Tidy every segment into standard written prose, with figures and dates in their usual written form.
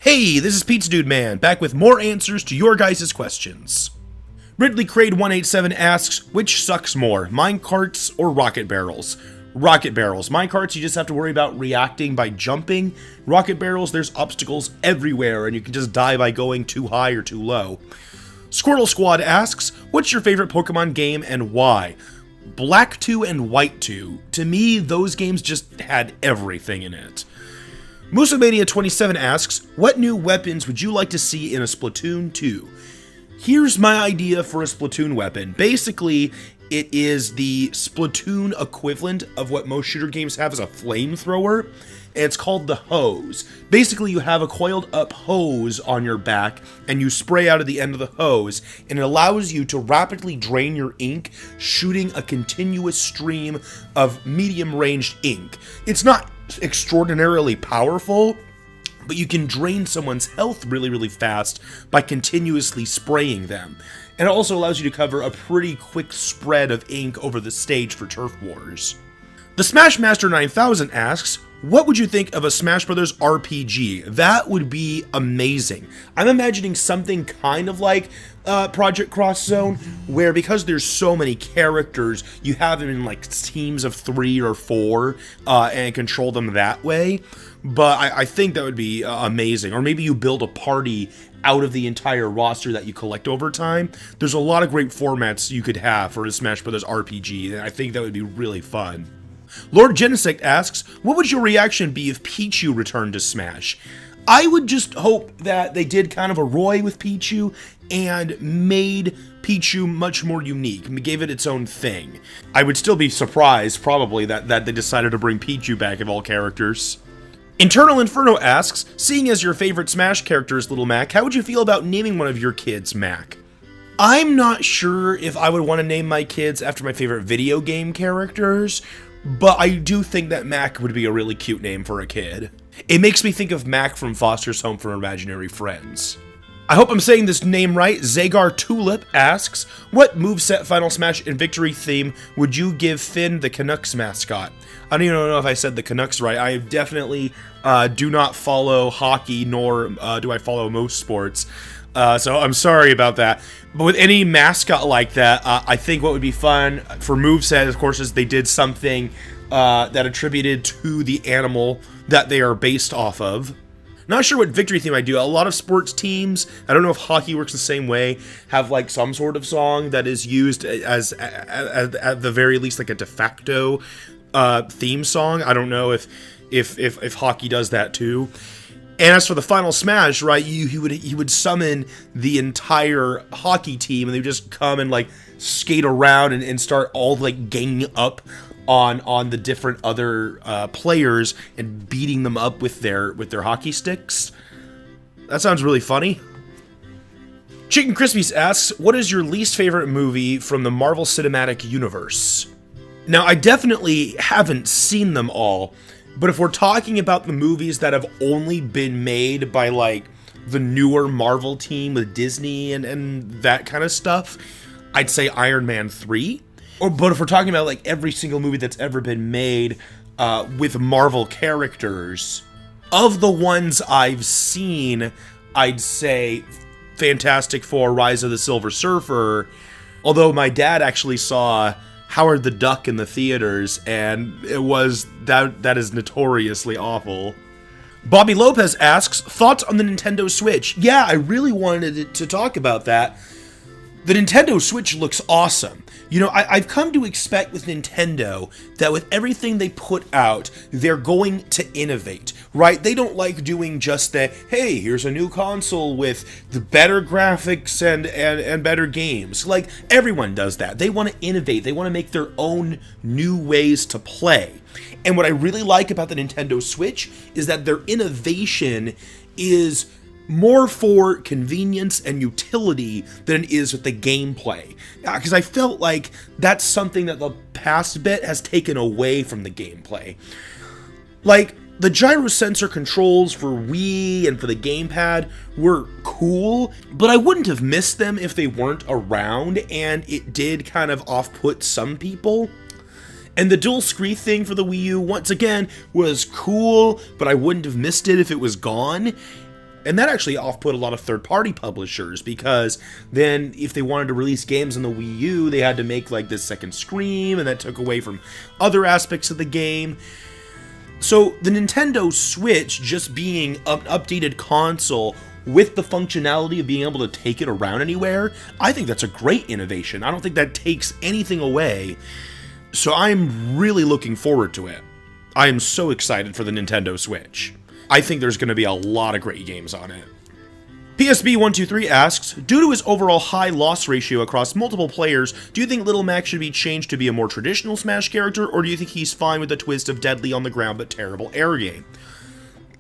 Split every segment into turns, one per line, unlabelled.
Hey, this is Pizza Dude Man, back with more answers to your guys' questions. Ridley Crade 187 asks, which sucks more, minecarts or rocket barrels? Rocket barrels. Minecarts, you just have to worry about reacting by jumping. Rocket barrels, there's obstacles everywhere, and you can just die by going too high or too low. Squirtle Squad asks, what's your favorite Pokemon game and why? Black 2 and White 2. To me, those games just had everything in it. Musamania27 asks, what new weapons would you like to see in a Splatoon 2? Here's my idea for a Splatoon weapon. Basically, it is the Splatoon equivalent of what most shooter games have as a flamethrower, and it's called the hose. Basically, you have a coiled up hose on your back, and you spray out of the end of the hose, and it allows you to rapidly drain your ink, shooting a continuous stream of medium-ranged ink. It's not extraordinarily powerful, but you can drain someone's health really fast by continuously spraying them. And it also allows you to cover a pretty quick spread of ink over the stage for Turf Wars. The Smashmaster 9000 asks, what would you think of a Smash Brothers RPG? That would be amazing. I'm imagining something kind of like Project Cross Zone, where because there's so many characters, you have them in like teams of 3 or 4 and control them that way. But I think that would be amazing. Or maybe you build a party out of the entire roster that you collect over time. There's a lot of great formats you could have for a Smash Brothers RPG, and I think that would be really fun. Lord Genesect asks, what would your reaction be if Pichu returned to Smash? I would just hope that they did kind of a Roy with Pichu and made Pichu much more unique, gave it its own thing. I would still be surprised, probably, that they decided to bring Pichu back of all characters. Internal Inferno asks, seeing as your favorite Smash character is Little Mac, how would you feel about naming one of your kids Mac? I'm not sure if I would want to name my kids after my favorite video game characters, but I do think that Mac would be a really cute name for a kid. It makes me think of Mac from Foster's Home for Imaginary Friends. I hope I'm saying this name right. Zagar Tulip asks, what moveset, Final Smash, and Victory theme would you give Finn, the Canucks mascot? I don't even know if I said the Canucks right. I definitely do not follow hockey, nor do I follow most sports. So I'm sorry about that. But with any mascot like that, I think what would be fun for moveset, of course, is they did something that attributed to the animal that they are based off of. Not sure what victory theme I do. A lot of sports teams, I don't know if hockey works the same way, have like some sort of song that is used as at the very least like a de facto theme song. I don't know if hockey does that too. And as for the Final Smash, right, he would summon the entire hockey team, and they would just come and like skate around and start all like ganging up on the different other players and beating them up with their hockey sticks. That sounds really funny. Chicken Crispies asks, what is your least favorite movie from the Marvel Cinematic Universe? Now, I definitely haven't seen them all, but if we're talking about the movies that have only been made by, like, the newer Marvel team with Disney and that kind of stuff, I'd say Iron Man 3. But if we're talking about, like, every single movie that's ever been made with Marvel characters, of the ones I've seen, I'd say Fantastic Four, Rise of the Silver Surfer, although my dad actually saw Howard the Duck in the theaters, and that is notoriously awful. Bobby Lopez asks, thoughts on the Nintendo Switch? Yeah, I really wanted to talk about that. The Nintendo Switch looks awesome. You know, I've come to expect with Nintendo that with everything they put out, they're going to innovate, right? They don't like doing just that, hey, here's a new console with the better graphics and better games. Like, everyone does that. They want to innovate. They want to make their own new ways to play. And what I really like about the Nintendo Switch is that their innovation is more for convenience and utility than it is with the gameplay. Because I felt like that's something that the past bit has taken away from the gameplay. Like, the gyro sensor controls for Wii and for the gamepad were cool, but I wouldn't have missed them if they weren't around, and it did kind of off-put some people. And the dual screen thing for the Wii U, once again, was cool, but I wouldn't have missed it if it was gone. And that actually off-put a lot of third-party publishers, because then if they wanted to release games on the Wii U, they had to make like this second screen, and that took away from other aspects of the game. So the Nintendo Switch just being an updated console with the functionality of being able to take it around anywhere, I think that's a great innovation. I don't think that takes anything away. So I'm really looking forward to it. I am so excited for the Nintendo Switch. I think there's going to be a lot of great games on it. PSB123 asks, due to his overall high loss ratio across multiple players, do you think Little Mac should be changed to be a more traditional Smash character, or do you think he's fine with the twist of deadly on the ground but terrible air game?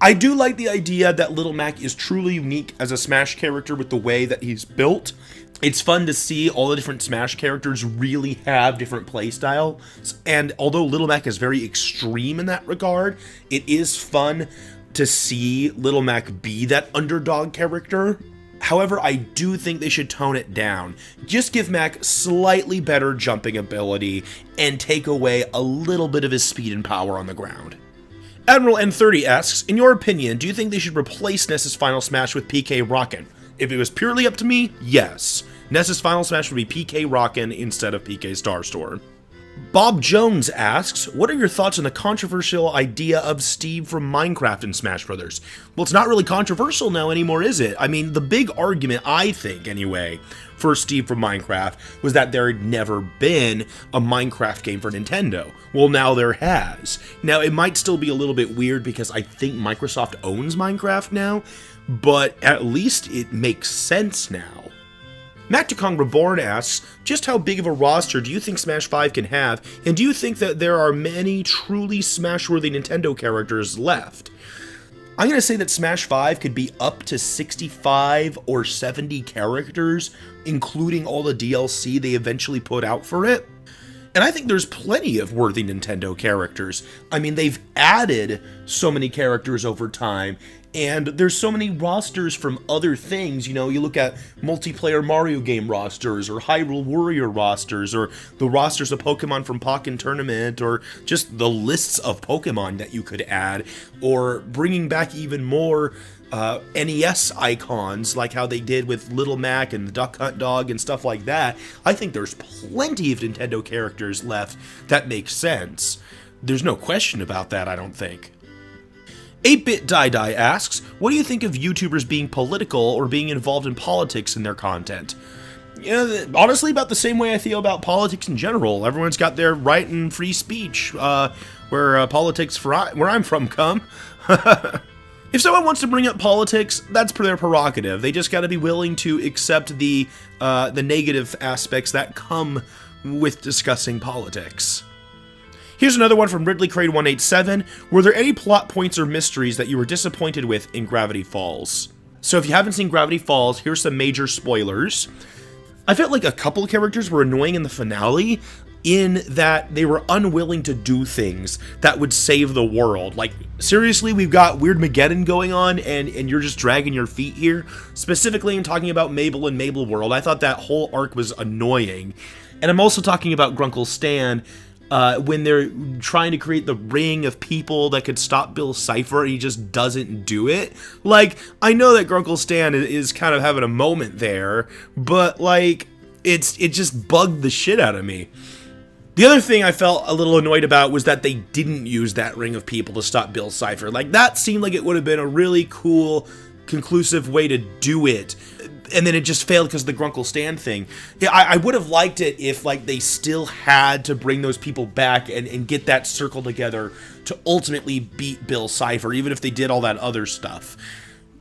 I do like the idea that Little Mac is truly unique as a Smash character with the way that he's built. It's fun to see all the different Smash characters really have different playstyles, and although Little Mac is very extreme in that regard, it is fun to see Little Mac be that underdog character. However, I do think they should tone it down. Just give Mac slightly better jumping ability and take away a little bit of his speed and power on the ground. Admiral N30 asks, in your opinion, do you think they should replace Ness's Final Smash with PK Rockin'? If it was purely up to me, yes. Ness's Final Smash would be PK Rockin' instead of PK Starstorm. Bob Jones asks, what are your thoughts on the controversial idea of Steve from Minecraft in Smash Bros? Well, it's not really controversial now anymore, is it? I mean, the big argument, I think anyway, for Steve from Minecraft was that there had never been a Minecraft game for Nintendo. Well, now there has. Now, it might still be a little bit weird because I think Microsoft owns Minecraft now, but at least it makes sense now. Macticong Reborn asks, just how big of a roster do you think Smash 5 can have, and do you think that there are many truly Smash-worthy Nintendo characters left? I'm going to say that Smash 5 could be up to 65 or 70 characters, including all the DLC they eventually put out for it. And I think there's plenty of worthy Nintendo characters. I mean, they've added so many characters over time, and there's so many rosters from other things. You know, you look at multiplayer Mario game rosters, or Hyrule Warrior rosters, or the rosters of Pokemon from Pokken Tournament, or just the lists of Pokemon that you could add, or bringing back even more NES icons, like how they did with Little Mac and the Duck Hunt Dog and stuff like that. I think there's plenty of Nintendo characters left that make sense. There's no question about that, I don't think. 8-Bit Die asks, what do you think of YouTubers being political or being involved in politics in their content? You know, honestly, about the same way I feel about politics in general. Everyone's got their right and free speech, where politics, where I'm from, come. If someone wants to bring up politics, that's their prerogative. They just got to be willing to accept the negative aspects that come with discussing politics. Here's another one from Ridley Crane 187. Were there any plot points or mysteries that you were disappointed with in Gravity Falls? So if you haven't seen Gravity Falls, here's some major spoilers. I felt like a couple of characters were annoying in the finale, in that they were unwilling to do things that would save the world. Like, seriously, we've got Weirdmageddon going on, and you're just dragging your feet here? Specifically, I'm talking about Mabel and Mabel World. I thought that whole arc was annoying. And I'm also talking about Grunkle Stan, when they're trying to create the ring of people that could stop Bill Cipher, and he just doesn't do it. Like, I know that Grunkle Stan is kind of having a moment there, but, like, it just bugged the shit out of me. The other thing I felt a little annoyed about was that they didn't use that ring of people to stop Bill Cipher. Like, that seemed like it would have been a really cool, conclusive way to do it. And then it just failed because of the Grunkle Stan thing. Yeah, I would have liked it if, like, they still had to bring those people back and get that circle together to ultimately beat Bill Cipher, even if they did all that other stuff.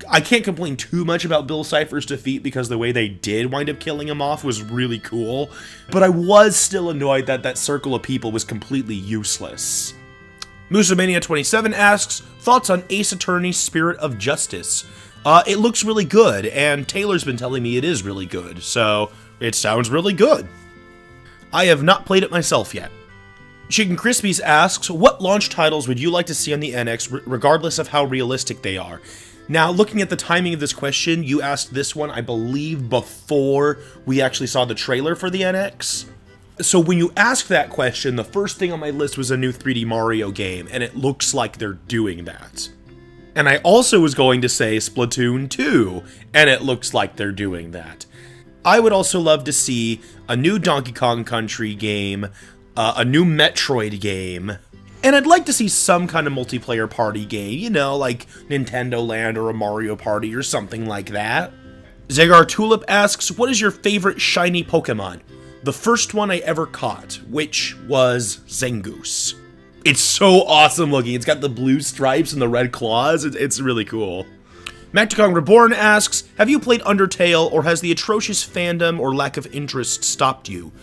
I can't complain too much about Bill Cipher's defeat because the way they did wind up killing him off was really cool, but I was still annoyed that that circle of people was completely useless. Musamania27 asks, thoughts on Ace Attorney Spirit of Justice? It looks really good, and Taylor's been telling me it is really good, so it sounds really good. I have not played it myself yet. Chicken Crispies asks, what launch titles would you like to see on the NX regardless of how realistic they are? Now, looking at the timing of this question, you asked this one, I believe, before we actually saw the trailer for the NX. So when you ask that question, the first thing on my list was a new 3D Mario game, and it looks like they're doing that. And I also was going to say Splatoon 2, and it looks like they're doing that. I would also love to see a new Donkey Kong Country game, a new Metroid game, and I'd like to see some kind of multiplayer party game, you know, like Nintendo Land or a Mario Party or something like that. Zagar Tulip asks, what is your favorite shiny Pokemon? The first one I ever caught, which was Zangoose. It's so awesome looking. It's got the blue stripes and the red claws. It's really cool. Macticong Reborn asks, have you played Undertale, or has the atrocious fandom or lack of interest stopped you?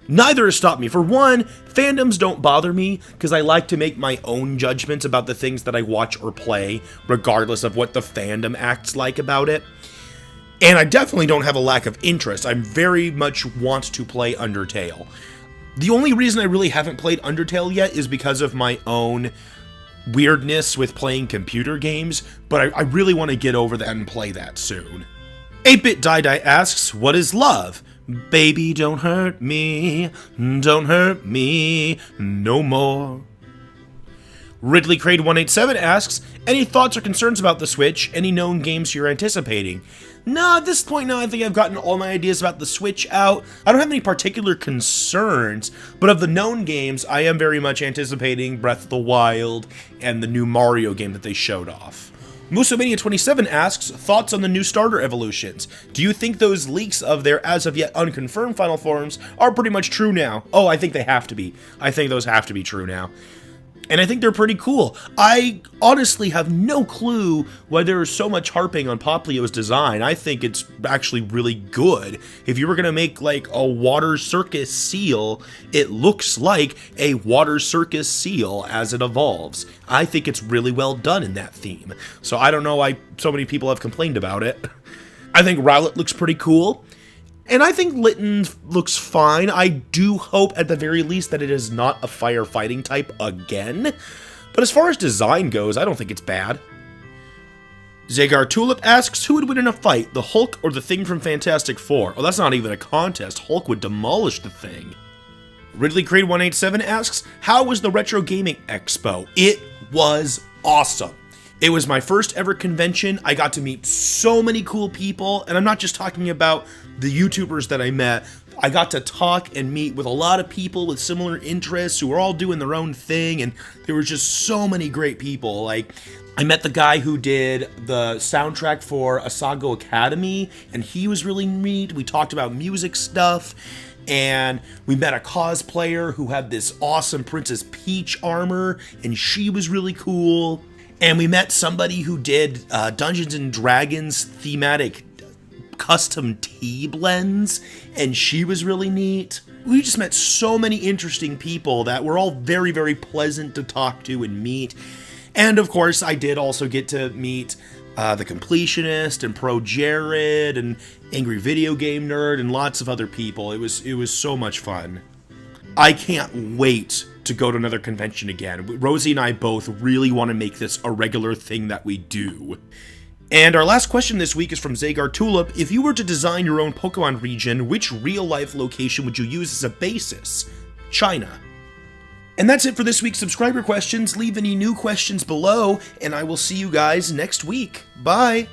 Neither has stopped me. For one, fandoms don't bother me, because I like to make my own judgments about the things that I watch or play, regardless of what the fandom acts like about it. And I definitely don't have a lack of interest. I very much want to play Undertale. The only reason I really haven't played Undertale yet is because of my own weirdness with playing computer games, but I really want to get over that and play that soon. 8-Bit Die asks, what is love? Baby, don't hurt me no more. Ridley Crade 187 asks, any thoughts or concerns about the Switch? Any known games you're anticipating? No, at this point now I think I've gotten all my ideas about the Switch out. I don't have any particular concerns, but of the known games, I am very much anticipating Breath of the Wild and the new Mario game that they showed off. Musomania27 asks, thoughts on the new starter evolutions? Do you think those leaks of their as of yet unconfirmed final forms are pretty much true now? Oh, I think they have to be. I think those have to be true now. And I think they're pretty cool. I honestly have no clue why there is so much harping on Poplio's design. I think it's actually really good. If you were going to make like a water circus seal, it looks like a water circus seal as it evolves. I think it's really well done in that theme. So I don't know why so many people have complained about it. I think Rowlet looks pretty cool. And I think Litten looks fine. I do hope at the very least that it is not a firefighting type again. But as far as design goes, I don't think it's bad. Zagar Tulip asks, who would win in a fight, the Hulk or the Thing from Fantastic Four? Oh, that's not even a contest. Hulk would demolish the Thing. Ridley Crade 187 asks, how was the Retro Gaming Expo? It was awesome. It was my first ever convention. I got to meet so many cool people, and I'm not just talking about the YouTubers that I met. I got to talk and meet with a lot of people with similar interests who were all doing their own thing, and there were just so many great people. Like, I met the guy who did the soundtrack for Asago Academy, and he was really neat. We talked about music stuff, and we met a cosplayer who had this awesome Princess Peach armor, and she was really cool. And we met somebody who did Dungeons and Dragons thematic custom tea blends, and she was really neat. We just met so many interesting people that were all very, very pleasant to talk to and meet. And of course, I did also get to meet The Completionist and Pro Jared and Angry Video Game Nerd and lots of other people. It was so much fun. I can't wait to go to another convention again. Rosie and I both really want to make this a regular thing that we do. And our last question this week is from Zagar Tulip. If you were to design your own Pokemon region, which real-life location would you use as a basis? China. And that's it for this week's subscriber questions. Leave any new questions below, and I will see you guys next week. Bye!